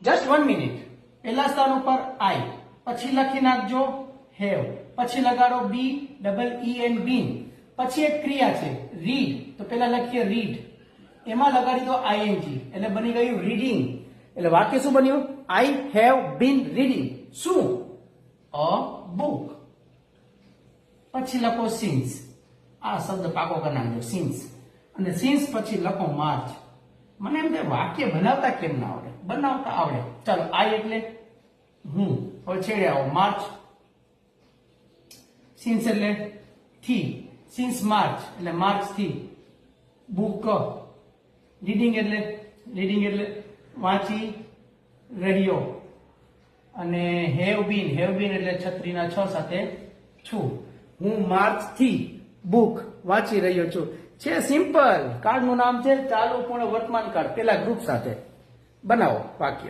Just 1 minute. પહેલા સ્થાન ઉપર આઈ, પછી લખી નાખજો હેવ, પછી લગાડો બી ડબલ ઈ એન બીન, પછી એક ક્રિયા છે રીડ, તો પહેલા લખીએ રીડ, એમાં લગાડી દો આઈએનજી એટલે બની ગયું રીડિંગ. એટલે વાક્ય શું બન્યું? I have been reading. શું? A book. પછી લખો સિન્સ, આ શબ્દ પાકો કરી નાખજો સિન્સ, અને સિન્સ પછી લખો માર્ચ. મને એમ થાય વાક્ય બનાવતા કેમ ના આવડે? બનાવતા આવડે. ચાલો આઈ એટલે હું, હવે છેડે આવો માર્ચ. સિન્સ એટલે થી, સિન્સ માર્ચ એટલે માર્ચ થી. બુક, રીડિંગ એટલે વાંચી રહ્યો, અને હેવ બીન એટલે છત્રીના છ સાથે છું. હું માર્ચ થી બુક વાંચી રહ્યો છું. છે સિમ્પલ. કાર્ડનું નામ છે ચાલુ પૂર્ણ વર્તમાન કાળ, પેલા ગ્રુપ સાથે બનાવો વાક્ય.